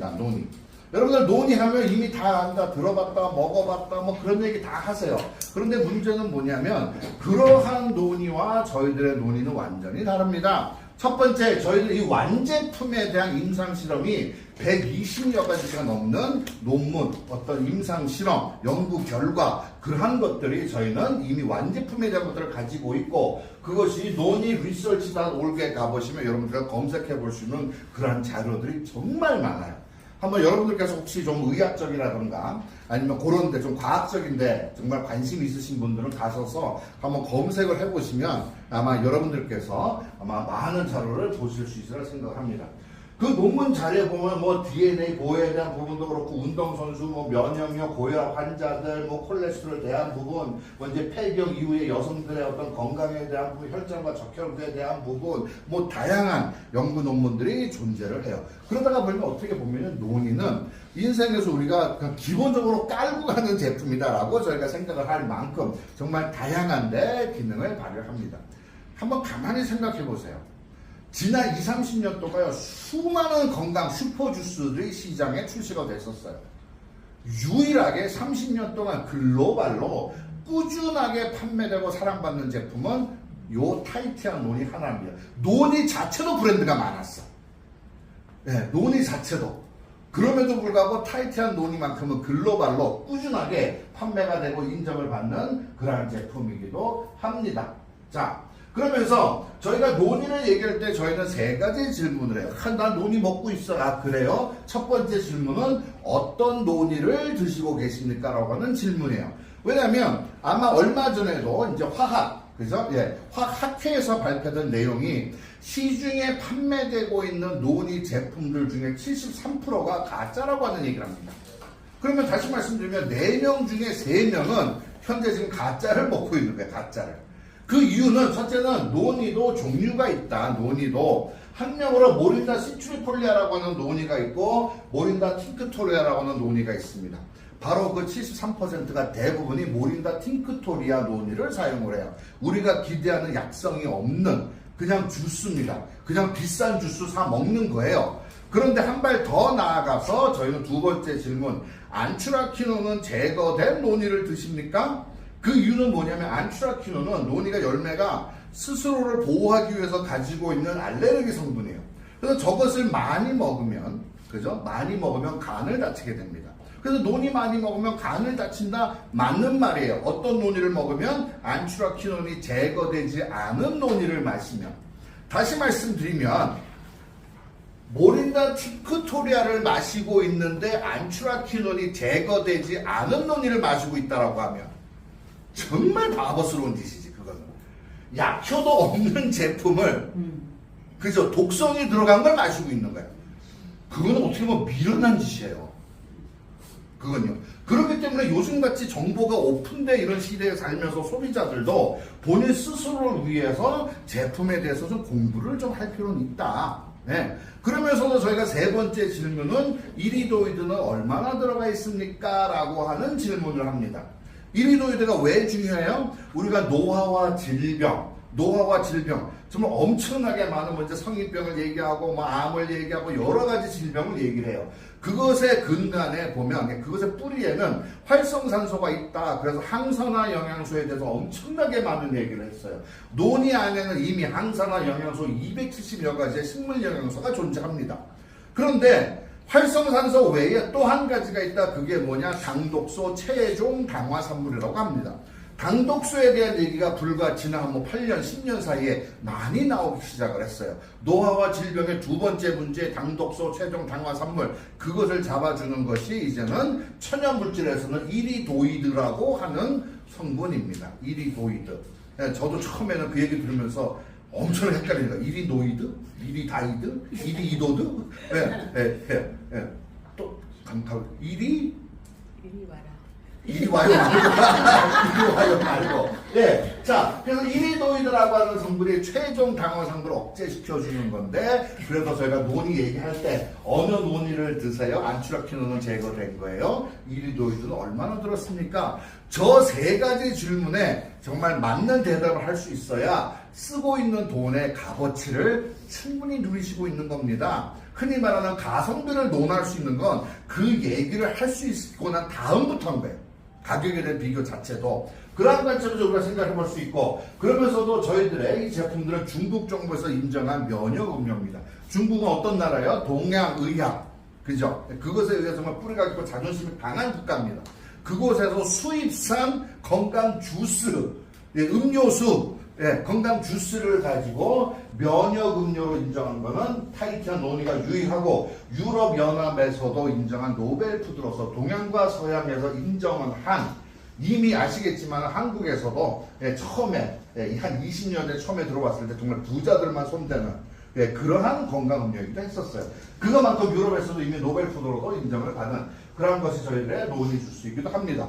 논입니다. 논이. 여러분들 논의하면 이미 다 안다, 들어봤다, 먹어봤다, 뭐 그런 얘기 다 하세요. 그런데 문제는 뭐냐면 그러한 논의와 저희들의 논의는 완전히 다릅니다. 첫 번째, 저희들 이 완제품에 대한 임상실험이 120여 가지가 넘는 논문, 어떤 임상실험, 연구 결과, 그러한 것들이 저희는 이미 완제품에 대한 것들을 가지고 있고, 그것이 논의 리서치.org에 가보시면 여러분들가 검색해 볼 수 있는 그러한 자료들이 정말 많아요. 한번 여러분들께서 혹시 좀 의학적이라든가 아니면 그런데 좀 과학적인데 정말 관심 있으신 분들은 가셔서 한번 검색을 해보시면 아마 여러분들께서 아마 많은 자료를 보실 수 있으리라 생각합니다. 그 논문 자료에 보면 뭐 DNA 보호에 대한 부분도 그렇고 운동선수, 뭐 면역력, 고혈압 환자들, 뭐 콜레스테롤에 대한 부분, 뭐 이제 폐경 이후에 여성들의 어떤 건강에 대한 부분, 혈전과 적혈구에 대한 부분, 뭐 다양한 연구 논문들이 존재를 해요. 그러다가 보면 어떻게 보면 논의는 인생에서 우리가 그냥 기본적으로 깔고 가는 제품이다라고 저희가 생각을 할 만큼 정말 다양한데 기능을 발휘합니다. 한번 가만히 생각해 보세요. 지난 20, 30년 동안 수많은 건강 슈퍼주스들이 시장에 출시가 됐었어요. 유일하게 30년 동안 글로벌로 꾸준하게 판매되고 사랑받는 제품은 요 타이티한 논이 하나입니다. 논이 자체도 브랜드가 많았어. 네, 논이 자체도. 그럼에도 불구하고 타이티한 논이만큼은 글로벌로 꾸준하게 판매가 되고 인정을 받는 그러한 제품이기도 합니다. 자, 그러면서 저희가 논의를 얘기할 때 저희는 세 가지 질문을 해요. 난 논이 먹고 있어. 아, 그래요? 첫 번째 질문은 어떤 논의를 드시고 계십니까? 라고 하는 질문이에요. 왜냐면 아마 얼마 전에도 이제 화학, 그죠? 예. 화학회에서 발표된 내용이 시중에 판매되고 있는 논의 제품들 중에 73%가 가짜라고 하는 얘기를 합니다. 그러면 다시 말씀드리면 4명 중에 3명은 현재 지금 가짜를 먹고 있는 거예요. 가짜를. 그 이유는 첫째는 논의도 종류가 있다. 논의도 한 명으로 모린다 시트리폴리아라고 하는 논의가 있고 모린다 팅크토리아라고 하는 논의가 있습니다. 바로 그 73%가 대부분이 모린다 팅크토리아 논의를 사용을 해요. 우리가 기대하는 약성이 없는 그냥 주스입니다. 그냥 비싼 주스 사 먹는 거예요. 그런데 한 발 더 나아가서 저희는 두 번째 질문, 안추라키논은 제거된 논의를 드십니까? 그 이유는 뭐냐면 안추라키논은 논이가 열매가 스스로를 보호하기 위해서 가지고 있는 알레르기 성분이에요. 그래서 저것을 많이 먹으면, 그죠? 많이 먹으면 간을 다치게 됩니다. 그래서 논이 많이 먹으면 간을 다친다? 맞는 말이에요. 어떤 논이를 먹으면 안추라키논이 제거되지 않은 논이를 마시면. 다시 말씀드리면 모린다 팅크토리아를 마시고 있는데 안추라키논이 제거되지 않은 논이를 마시고 있다라고 하면 정말 바보스러운 짓이지. 그거는 약효도 없는 제품을 그죠, 독성이 들어간 걸 마시고 있는 거예요. 그거는 어떻게 보면 미련한 짓이에요. 그건요. 그렇기 때문에 요즘같이 정보가 오픈된 이런 시대에 살면서 소비자들도 본인 스스로를 위해서 제품에 대해서 좀 공부를 좀 할 필요는 있다. 네. 그러면서도 저희가 세 번째 질문은 이리도이드는 얼마나 들어가 있습니까? 라고 하는 질문을 합니다. 이리도이드가 왜 중요해요? 우리가 노화와 질병, 정말 엄청나게 많은 먼저 성인병을 얘기하고 뭐 암을 얘기하고 여러 가지 질병을 얘기를 해요. 그것의 근간에 보면, 그것의 뿌리에는 활성산소가 있다. 그래서 항산화 영양소에 대해서 엄청나게 많은 얘기를 했어요. 논의 안에는 이미 항산화 영양소 270여 가지의 식물 영양소가 존재합니다. 그런데 활성산소 외에 또 한 가지가 있다. 그게 뭐냐? 당독소 최종 당화산물이라고 합니다. 당독소에 대한 얘기가 불과 지난 8년, 10년 사이에 많이 나오기 시작을 했어요. 노화와 질병의 두 번째 문제, 당독소 최종 당화산물, 그것을 잡아주는 것이 이제는 천연물질에서는 이리도이드라고 하는 성분입니다. 이리도이드. 저도 처음에는 그 얘기 들으면서 엄청 헷갈립니다. 이리노이드? 이리다이드? 이리이도드? 또, 이리 와라. 이리 와요 말고. 예. 자, 그래서 이리노이드라고 하는 성분이 최종 당화상들을 억제시켜주는 건데, 그래서 저희가 논의 얘기할 때, 어느 논의를 드세요? 안추라키논은 제거된 거예요. 이리노이드는 얼마나 들었습니까? 저 세 가지 질문에 정말 맞는 대답을 할 수 있어야 쓰고 있는 돈의 값어치를 충분히 누리시고 있는 겁니다. 흔히 말하는 가성비를 논할 수 있는 건 그 얘기를 할 수 있고 난 다음부터인 거예요. 가격에 대한 비교 자체도. 그러한 관점에서 우리가 생각해 볼 수 있고, 그러면서도 저희들의 이 제품들은 중국 정부에서 인정한 면역 음료입니다. 중국은 어떤 나라예요? 동양의학. 그죠? 그것에 의해서 정말 뿌리가 깊고 자존심이 강한 국가입니다. 그곳에서 수입산 건강 주스, 음료수, 건강 주스를 가지고 면역 음료로 인정한 것은 타이티안 노니가 유일하고 유럽연합에서도 인정한 노벨 푸드로서 동양과 서양에서 인정은 한, 이미 아시겠지만 한국에서도 처음에 한 20년 전에 처음에 들어왔을 때 정말 부자들만 손대는 그러한 건강 음료이기도 했었어요. 그것만큼 유럽에서도 이미 노벨 푸드로도 인정을 받은 그런 것이 저희들의 노니 주스이기도 합니다.